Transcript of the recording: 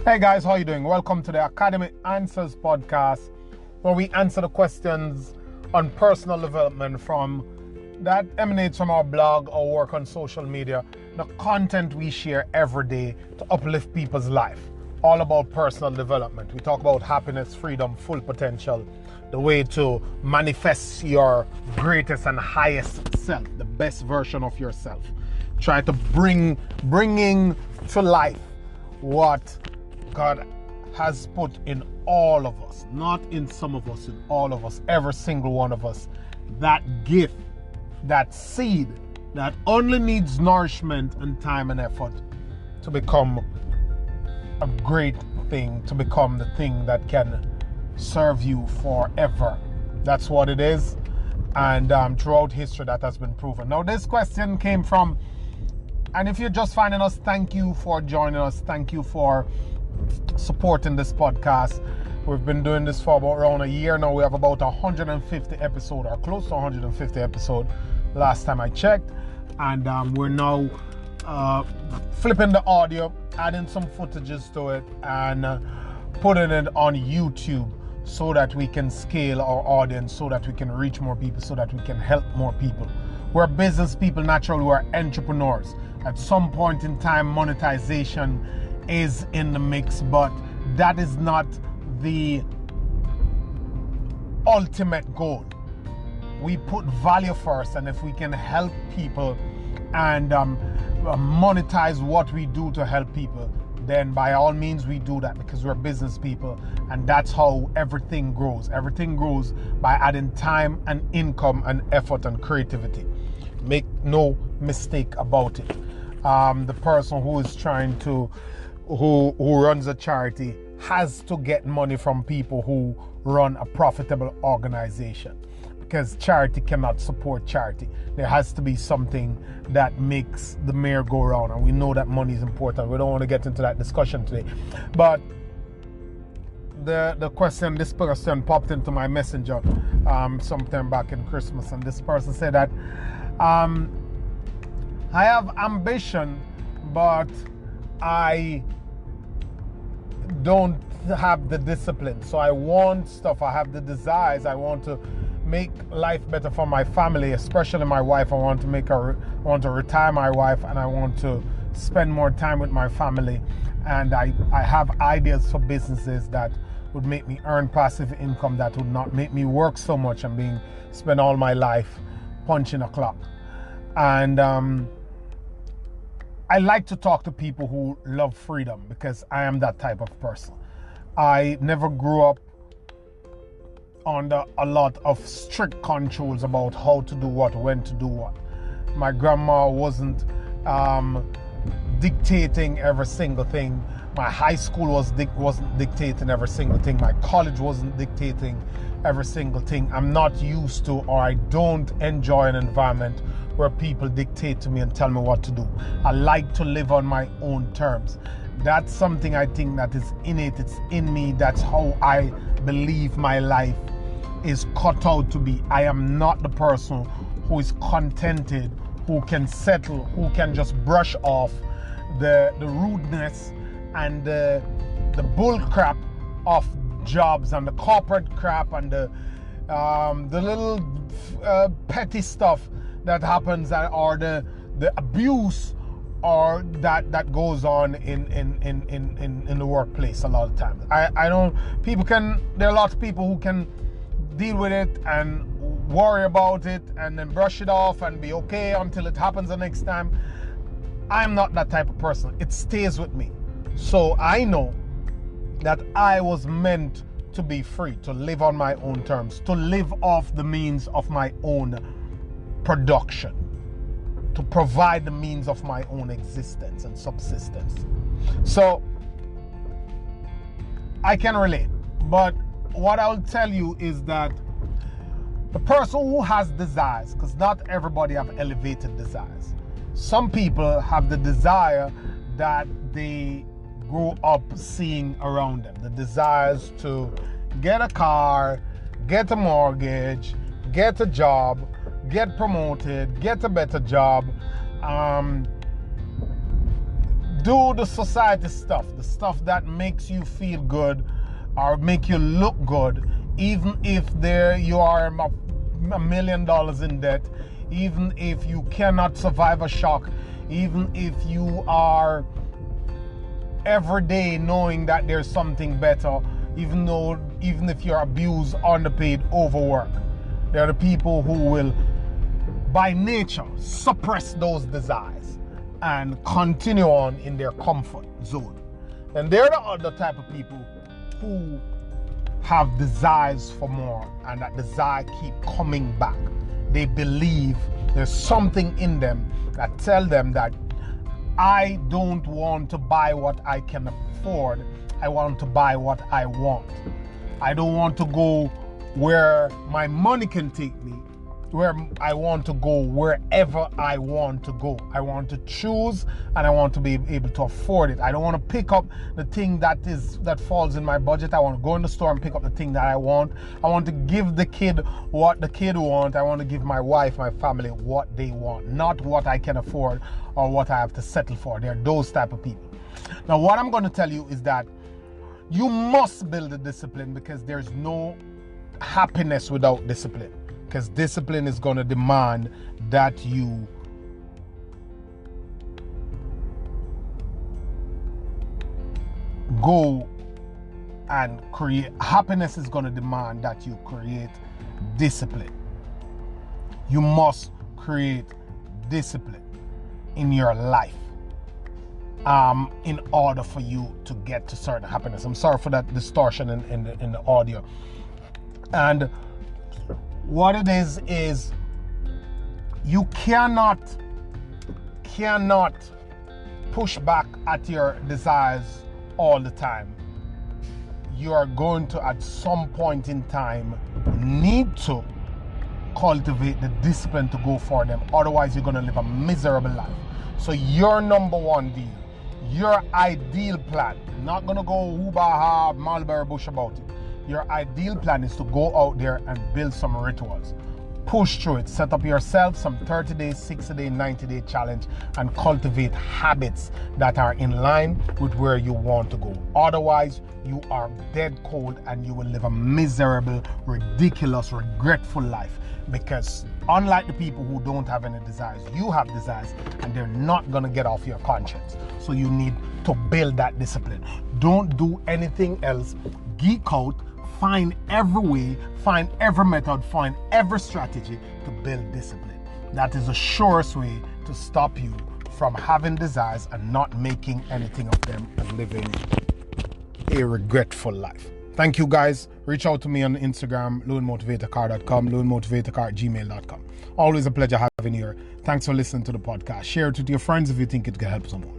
Hey guys, how you doing? Welcome to the Academy Answers podcast, where we answer the questions on personal development from that emanates from our blog or work on social media, the content we share every day to uplift people's life. All about personal development. We talk about happiness, freedom, full potential, the way to manifest your greatest and highest self, the best version of yourself. Try to bringing to life what God has put in all of us, not in some of us, in all of us, every single one of us. That gift, that seed that only needs nourishment and time and effort to become a great thing, to become the thing that can serve you forever. That's what it is. And throughout history, that has been proven. Now, this question came from, and if you're just finding us, thank you for joining us. Thank you for supporting this podcast. We've been doing this for about around a year now. We have about 150 episodes, or close to 150 episodes last time I checked. And we're now flipping the audio, adding some footages to it, and putting it on YouTube so that we can scale our audience, so that we can reach more people, so that we can help more people. We're business people, naturally, we're entrepreneurs. At some point in time, monetization is in the mix, but that is not the ultimate goal. We put value first, and if we can help people and monetize what we do to help people, then by all means we do that, because we're business people, and that's how everything grows. Everything grows by adding time and income and effort and creativity. Make no mistake about it. The person who is trying to who runs a charity has to get money from people who run a profitable organization, because charity cannot support charity. There has to be something that makes the merry go round, and we know that money is important. We don't want to get into that discussion today, but this person popped into my messenger sometime back in Christmas, and this person said that I have ambition, but I don't have the discipline. So I want stuff, I have the desires, I want to make life better for my family, especially my wife. I want to retire my wife, and I want to spend more time with my family. And I have ideas for businesses that would make me earn passive income, that would not make me work so much and spend all my life punching a clock. And I like to talk to people who love freedom, because I am that type of person. I never grew up under a lot of strict controls about how to do what, when to do what. My grandma wasn't dictating every single thing. My high school wasn't dictating every single thing. My college wasn't dictating every single thing. I'm not used to, or I don't enjoy an environment where people dictate to me and tell me what to do. I like to live on my own terms. That's something I think that is innate. It's in me. That's how I believe my life is cut out to be. I am not the person who is contented, who can settle, who can just brush off the rudeness and the bull crap of jobs and the corporate crap and the little petty stuff that happens, or the abuse or that goes on in the workplace a lot of times. I don't, there are a lot of people who can deal with it and worry about it and then brush it off and be okay until it happens the next time. I'm not that type of person. It stays with me. So I know that I was meant to be free, to live on my own terms, to live off the means of my own production, to provide the means of my own existence and subsistence. So I can relate. But what I'll tell you is that the person who has desires, because not everybody have elevated desires. Some people have the desire that they grow up seeing around them. The desires to get a car, get a mortgage, get a job, get promoted, get a better job, do the society stuff, the stuff that makes you feel good or make you look good, even if you are $1 million in debt, even if you cannot survive a shock, even if you are every day knowing that there's something better, even if you're abused, underpaid, overworked. There are the people who will, by nature, suppress those desires and continue on in their comfort zone. And they're the other type of people who have desires for more, and that desire keep coming back. They believe there's something in them that tell them that I don't want to buy what I can afford. I want to buy what I want. I don't want to go where my money can take me, where I want to go wherever I want to go. I want to choose, and I want to be able to afford it. I don't want to pick up the thing that falls in my budget. I want to go in the store and pick up the thing that I want. I want to give the kid what the kid wants. I want to give my wife, my family what they want, not what I can afford or what I have to settle for. They're those type of people. Now, what I'm going to tell you is that you must build a discipline, because there's no happiness without discipline. Because discipline is going to demand that you go and create. Happiness is going to demand that you create discipline. You must create discipline in your life in order for you to get to certain happiness. I'm sorry for that distortion in the audio. And what it is you cannot push back at your desires all the time. You are going to, at some point in time, need to cultivate the discipline to go for them. Otherwise, you're going to live a miserable life. So your number one deal, your ideal plan, not going to go hoo-bah-ha, Mulberry Bush about it. Your ideal plan is to go out there and build some rituals. Push through it. Set up yourself some 30-day, 60-day, 90-day challenge and cultivate habits that are in line with where you want to go. Otherwise, you are dead cold and you will live a miserable, ridiculous, regretful life. Because unlike the people who don't have any desires, you have desires and they're not going to get off your conscience. So you need to build that discipline. Don't do anything else. Geek out. Find every way, find every method, find every strategy to build discipline. That is the surest way to stop you from having desires and not making anything of them and living a regretful life. Thank you, guys. Reach out to me on Instagram, loanmotivatorcar.com, loanmotivatorcar@gmail.com. Always a pleasure having you here. Thanks for listening to the podcast. Share it with your friends if you think it can help someone.